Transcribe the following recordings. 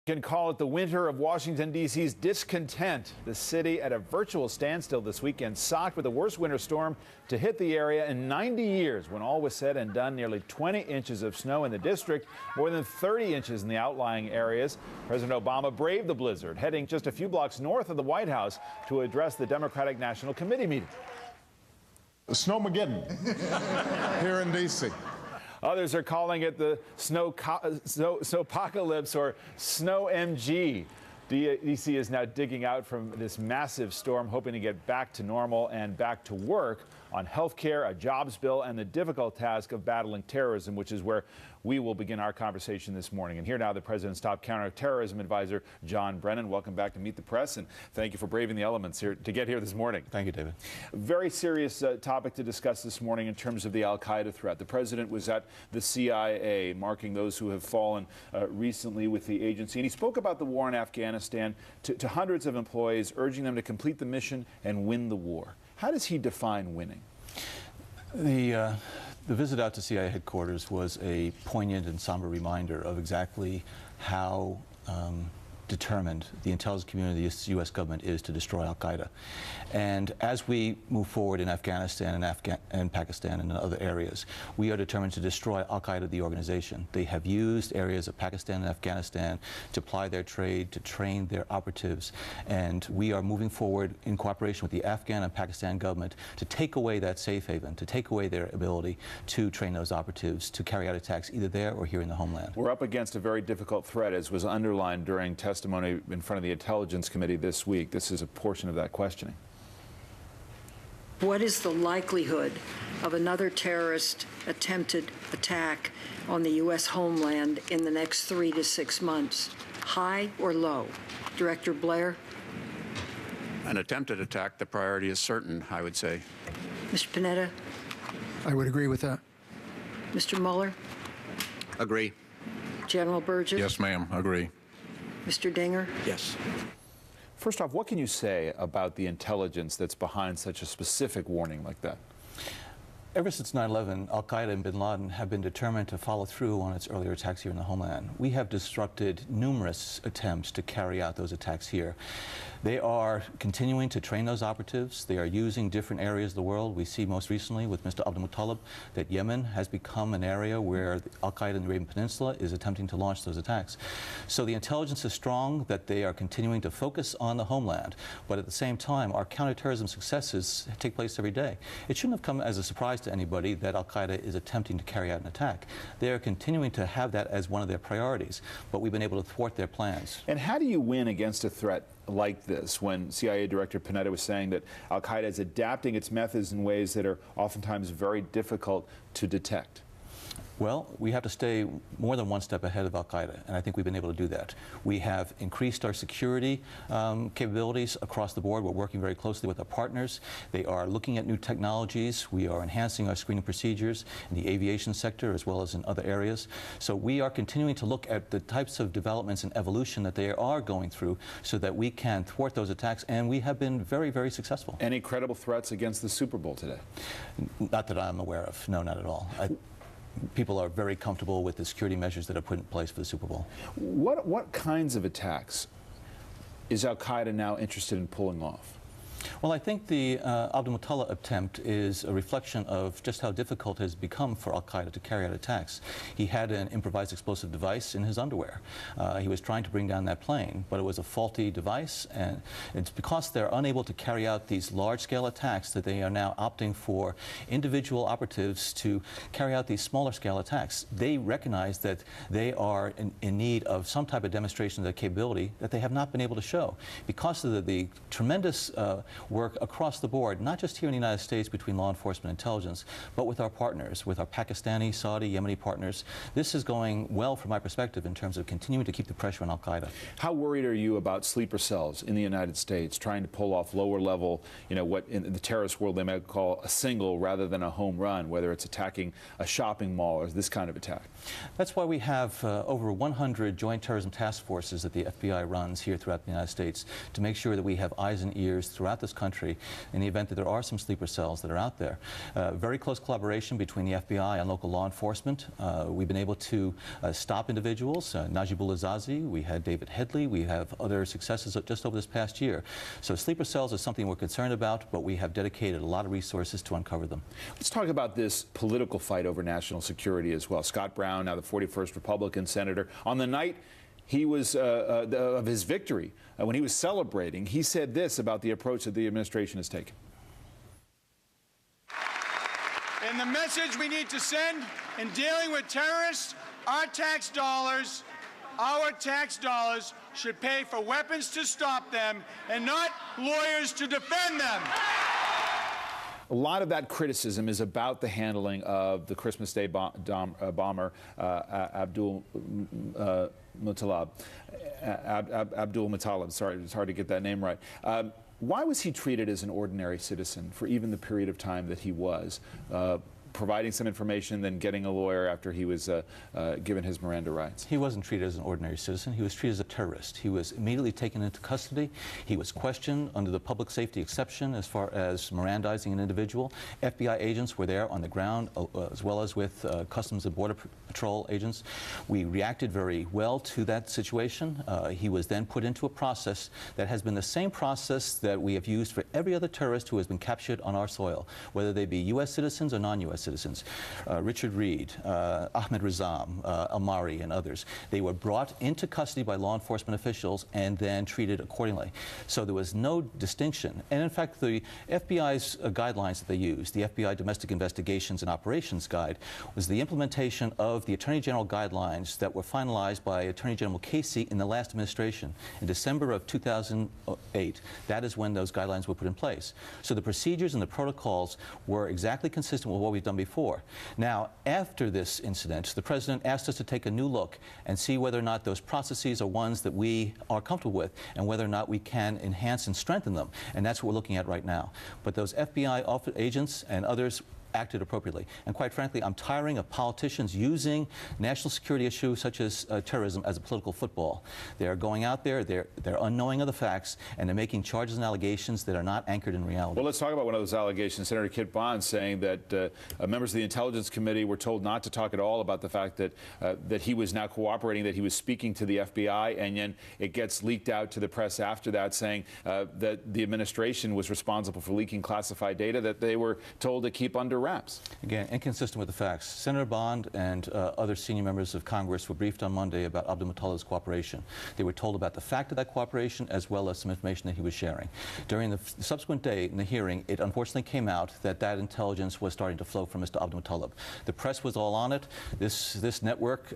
Can call it the winter of Washington, D.C.'s discontent. The city at a virtual standstill this weekend, socked with the worst winter storm to hit the area in 90 years. When all was said and done, nearly 20 inches of snow in the district, more than 30 inches in the outlying areas. President Obama braved the blizzard, heading just a few blocks north of the White House to address the Democratic National Committee meeting. Snowmageddon here in D.C. Others are calling it the snowpocalypse or snow MG. D.C. is now digging out from this massive storm, hoping to get back to normal and back to work on health care, a jobs bill, and the difficult task of battling terrorism, which is where we will begin our conversation this morning. And here now, the president's top counterterrorism advisor, John Brennan. Welcome back to Meet the Press, and thank you for braving the elements here to get here this morning. Thank you, David. Very serious topic to discuss this morning in terms of the al-Qaeda threat. The president was at the CIA, marking those who have fallen recently with the agency, and he spoke about the war in Afghanistan to hundreds of employees, urging them to complete the mission and win the war. How does he define winning? The visit out to CIA headquarters was a poignant and somber reminder of exactly how determined the intelligence community, the U.S. government, is to destroy al-Qaeda. And as we move forward in Afghanistan and Pakistan and other areas, we are determined to destroy al-Qaeda, the organization. They have used areas of Pakistan and Afghanistan to ply their trade, to train their operatives, and we are moving forward in cooperation with the Afghan and Pakistan government to take away that safe haven, to take away their ability to train those operatives to carry out attacks either there or here in the homeland. We're up against a very difficult threat, as was underlined during testimony in front of the Intelligence Committee this week. This is a portion of that questioning. What is the likelihood of another terrorist attempted attack on the U.S. homeland in the next 3 to 6 months? High or low? Director Blair? An attempted attack, the priority is certain, I would say. Mr. Panetta? I would agree with that. Mr. Mueller? Agree. General Burgess? Yes, ma'am. Agree. Mr. Dinger? Yes. First off, what can you say about the intelligence that's behind such a specific warning like that? Ever since 9/11, al-Qaeda and bin Laden have been determined to follow through on its earlier attacks here in the homeland. We have disrupted numerous attempts to carry out those attacks here. They are continuing to train those operatives. They are using different areas of the world. We see most recently with Mr. Abdul Muttalib that Yemen has become an area where al-Qaeda in the Arabian Peninsula is attempting to launch those attacks. So the intelligence is strong that they are continuing to focus on the homeland, but at the same time, our counterterrorism successes take place every day. It shouldn't have come as a surprise to anybody that al-Qaeda is attempting to carry out an attack. They are continuing to have that as one of their priorities, but we've been able to thwart their plans. And how do you win against a threat like this, when CIA Director Panetta was saying that al-Qaeda is adapting its methods in ways that are oftentimes very difficult to detect? Well, we have to stay more than one step ahead of al-Qaeda, and I think we've been able to do that. We have increased our security capabilities across the board. We're working very closely with our partners. They are looking at new technologies. We are enhancing our screening procedures in the aviation sector as well as in other areas. So we are continuing to look at the types of developments and evolution that they are going through so that we can thwart those attacks, and we have been very, very successful. Any credible threats against the Super Bowl today? Not that I'm aware of. No, not at all. People are very comfortable with the security measures that are put in place for the Super Bowl. What kinds of attacks is al-Qaeda now interested in pulling off? Well, I think the Abdul Muttalib attempt is a reflection of just how difficult it has become for al-Qaeda to carry out attacks. He had an improvised explosive device in his underwear. He was trying to bring down that plane, but it was a faulty device, and it's because they're unable to carry out these large-scale attacks that they are now opting for individual operatives to carry out these smaller-scale attacks. They recognize that they are in need of some type of demonstration of their capability that they have not been able to show. Because of the tremendous work across the board, not just here in the United States between law enforcement and intelligence, but with our partners, with our Pakistani, Saudi, Yemeni partners. This is going well from my perspective in terms of continuing to keep the pressure on al-Qaeda. How worried are you about sleeper cells in the United States trying to pull off lower level, what in the terrorist world they might call a single rather than a home run, whether it's attacking a shopping mall or this kind of attack? That's why we have over 100 joint terrorism task forces that the FBI runs here throughout the United States to make sure that we have eyes and ears throughout throughout this country in the event that there are some sleeper cells that are out there. Very close collaboration between the FBI and local law enforcement. We've been able to stop individuals. Najibullah Zazi, we had David Headley, we have other successes just over this past year. So sleeper cells is something we're concerned about, but we have dedicated a lot of resources to uncover them. Let's talk about this political fight over national security as well. Scott Brown, now the 41st Republican senator, on the night of his victory, when he was celebrating, he said this about the approach that the administration has taken. And the message we need to send in dealing with terrorists, our tax dollars should pay for weapons to stop them and not lawyers to defend them. A lot of that criticism is about the handling of the Christmas Day bomber, Abdul Muttalib. Sorry, it's hard to get that name right. Why was he treated as an ordinary citizen for even the period of time that he was? Providing some information, then getting a lawyer after he was given his Miranda rights? He wasn't treated as an ordinary citizen. He was treated as a terrorist. He was immediately taken into custody. He was questioned under the public safety exception as far as Mirandizing an individual. FBI agents were there on the ground, as well as with Customs and Border Patrol agents. We reacted very well to that situation. He was then put into a process that has been the same process that we have used for every other terrorist who has been captured on our soil, whether they be U.S. citizens or non-U.S. citizens. Richard Reed, Ahmed Rizam, Amari, and others. They were brought into custody by law enforcement officials and then treated accordingly. So there was no distinction. And in fact, the FBI's guidelines that they used, the FBI Domestic Investigations and Operations Guide, was the implementation of the Attorney General guidelines that were finalized by Attorney General Casey in the last administration. In December of 2008, that is when those guidelines were put in place. So the procedures and the protocols were exactly consistent with what we've done before. Now, after this incident, the President asked us to take a new look and see whether or not those processes are ones that we are comfortable with and whether or not we can enhance and strengthen them. And that's what we're looking at right now. But those FBI agents and others acted appropriately. And quite frankly, I'm tiring of politicians using national security issues such as terrorism as a political football. They're going out there, they're unknowing of the facts, and they're making charges and allegations that are not anchored in reality. Well, let's talk about one of those allegations. Senator Kit Bond saying that members of the Intelligence Committee were told not to talk at all about the fact that that he was now cooperating, that he was speaking to the FBI, and then it gets leaked out to the press after that, saying that the administration was responsible for leaking classified data that they were told to keep under wraps. Again, inconsistent with the facts. Senator Bond and other senior members of Congress were briefed on Monday about Abdul Muttalib's cooperation. They were told about the fact of that cooperation as well as some information that he was sharing. During the subsequent day in the hearing, it unfortunately came out that that intelligence was starting to flow from Mr. Abdul Muttalib. The press was all on it. This network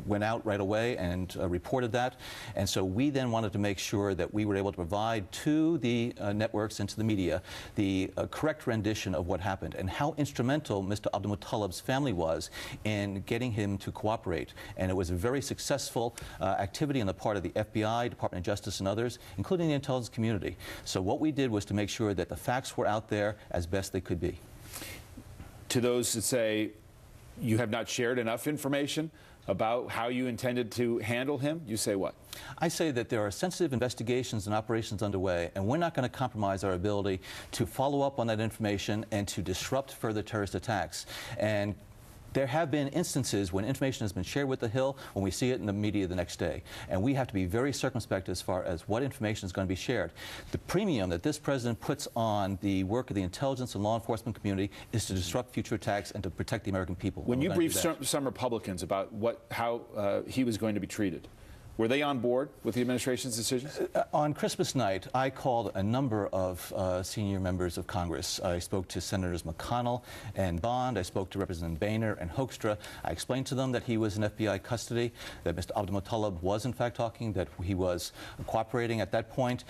went out right away and reported that. And so we then wanted to make sure that we were able to provide to the networks and to the media the correct rendition of what happened and how instrumental Mr. Abdul Muttalib's family was in getting him to cooperate. And it was a very successful activity on the part of the FBI, Department of Justice, and others, including the intelligence community. So what we did was to make sure that the facts were out there as best they could be. To those that say you have not shared enough information about how you intended to handle him, you say what? I say that there are sensitive investigations and operations underway, and we're not going to compromise our ability to follow up on that information and to disrupt further terrorist attacks. And there have been instances when information has been shared with the Hill when we see it in the media the next day. And we have to be very circumspect as far as what information is going to be shared. The premium that this president puts on the work of the intelligence and law enforcement community is to disrupt future attacks and to protect the American people. When you briefed some Republicans about how he was going to be treated, were they on board with the administration's decisions? On Christmas night, I called a number of senior members of Congress. I spoke to Senators McConnell and Bond. I spoke to Representative Boehner and Hoekstra. I explained to them that he was in FBI custody, that Mr. Abdul Muttalib was in fact talking, that he was cooperating at that point.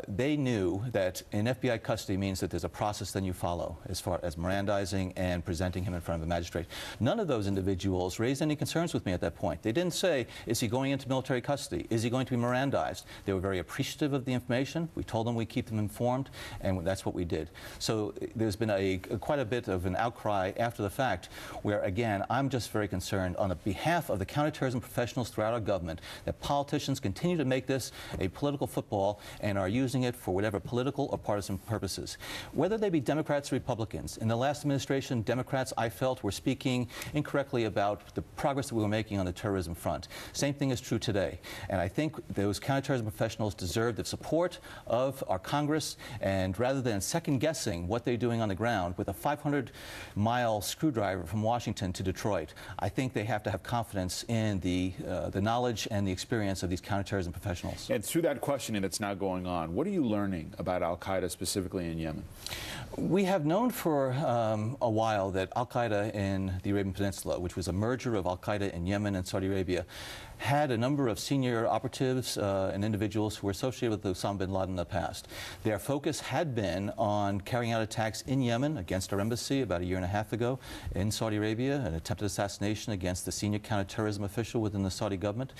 They knew that in FBI custody means that there's a process then you follow as far as Mirandizing and presenting him in front of a magistrate. None of those individuals raised any concerns with me at that point. They didn't say, is he going into military custody? Is he going to be Mirandized? They were very appreciative of the information. We told them we'd keep them informed, and that's what we did. So there's been quite a bit of an outcry after the fact where, again, I'm just very concerned on the behalf of the counterterrorism professionals throughout our government that politicians continue to make this a political football and are using it for whatever political or partisan purposes. Whether they be Democrats or Republicans. In the last administration, Democrats, I felt, were speaking incorrectly about the progress that we were making on the terrorism front. Same thing is true today. And I think those counterterrorism professionals deserve the support of our Congress, and rather than second-guessing what they're doing on the ground with a 500-mile screwdriver from Washington to Detroit, I think they have to have confidence in the knowledge and the experience of these counterterrorism professionals. And through that questioning that's now going on, what are you learning about al-Qaeda specifically in Yemen? We have known for a while that al-Qaeda in the Arabian Peninsula, which was a merger of al-Qaeda in Yemen and Saudi Arabia, had a number of senior operatives and individuals who were associated with Osama bin Laden in the past. Their focus had been on carrying out attacks in Yemen against our embassy about a year and a half ago, in Saudi Arabia, an attempted assassination against the senior counterterrorism official within the Saudi government.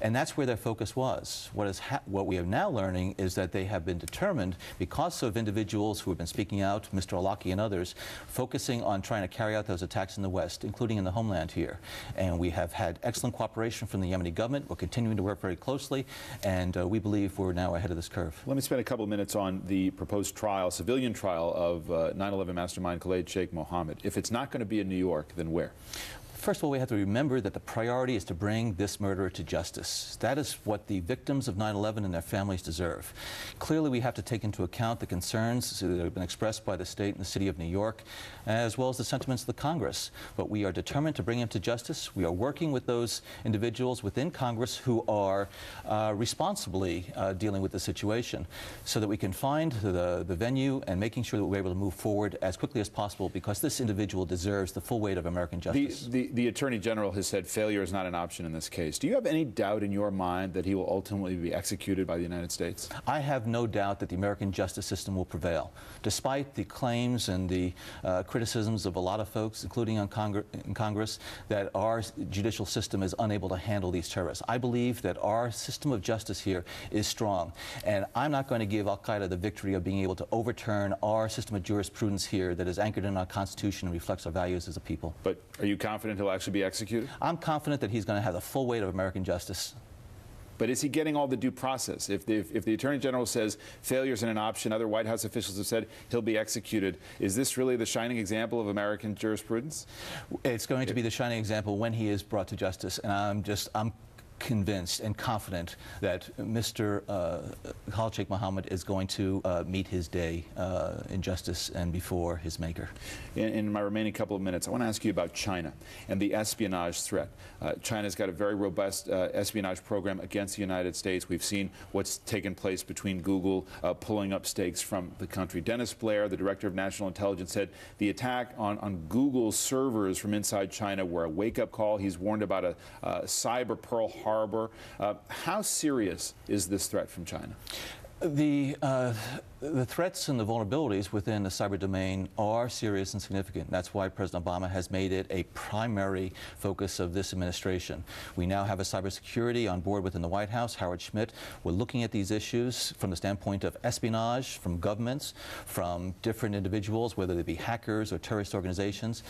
And that's where their focus was. What we are now learning is that they have been determined, because of individuals who have been speaking out, Mr. Al-Awlaki and others, focusing on trying to carry out those attacks in the West, including in the homeland here. And we have had excellent cooperation from the Yemeni government. We're continuing to work very closely, and we believe we're now ahead of this curve. Let me spend a couple of minutes on the proposed trial, civilian trial of 9/11 mastermind Khalid Sheikh Mohammed. If it's not going to be in New York, then where? First of all, we have to remember that the priority is to bring this murderer to justice. That is what the victims of 9/11 and their families deserve. Clearly, we have to take into account the concerns that have been expressed by the state and the city of New York, as well as the sentiments of the Congress. But we are determined to bring him to justice. We are working with those individuals within Congress who are responsibly dealing with the situation, so that we can find the venue and making sure that we're able to move forward as quickly as possible, because this individual deserves the full weight of American justice. The Attorney General has said failure is not an option in this case. Do you have any doubt in your mind that he will ultimately be executed by the United States? I have no doubt that the American justice system will prevail, despite the claims and the criticisms of a lot of folks, including in Congress, that our judicial system is unable to handle these terrorists. I believe that our system of justice here is strong, and I'm not going to give al-Qaeda the victory of being able to overturn our system of jurisprudence here that is anchored in our Constitution and reflects our values as a people. But are you confident he'll actually be executed? I'm confident that he's going to have the full weight of American justice. But is he getting all the due process? If the Attorney General says failure isn't an option, other White House officials have said he'll be executed, is this really the shining example of American jurisprudence? It's going to be the shining example when he is brought to justice, and I'm convinced and confident that Mr. Khalid Sheikh Mohammed is going to meet his day in justice and before his maker. In my remaining couple of minutes, I want to ask you about China and the espionage threat. China's got a very robust espionage program against the United States. We've seen what's taken place between Google pulling up stakes from the country. Dennis Blair, the Director of National Intelligence, said the attack on Google's servers from inside China were a wake-up call. He's warned about a cyber Pearl Harbor. How serious is this threat from China? The threats and the vulnerabilities within the cyber domain are serious and significant. That's why President Obama has made it a primary focus of this administration. We now have a cybersecurity on board within the White House, Howard Schmidt. We're looking at these issues from the standpoint of espionage from governments, from different individuals, whether they be hackers or terrorist organizations.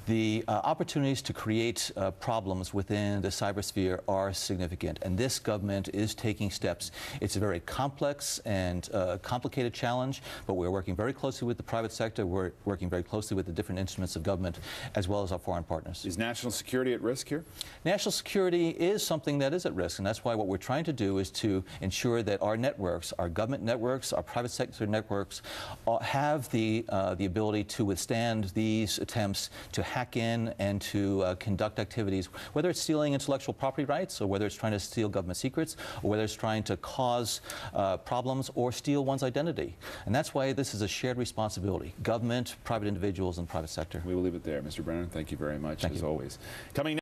The opportunities to create problems within the cybersphere are significant, and this government is taking steps. It's a very complex and complicated challenge, but we're working very closely with the private sector. We're working very closely with the different instruments of government, as well as our foreign partners. Is national security at risk here? National security is something that is at risk, and that's why what we're trying to do is to ensure that our networks, our government networks, our private sector networks, have the ability to withstand these attempts to hack in and to conduct activities, whether it's stealing intellectual property rights, or whether it's trying to steal government secrets, or whether it's trying to cause problems or steal one's identity. And that's why this is a shared responsibility, government, private individuals, and private sector. We will leave it there. Mr. Brennan, thank you very much, as always. Coming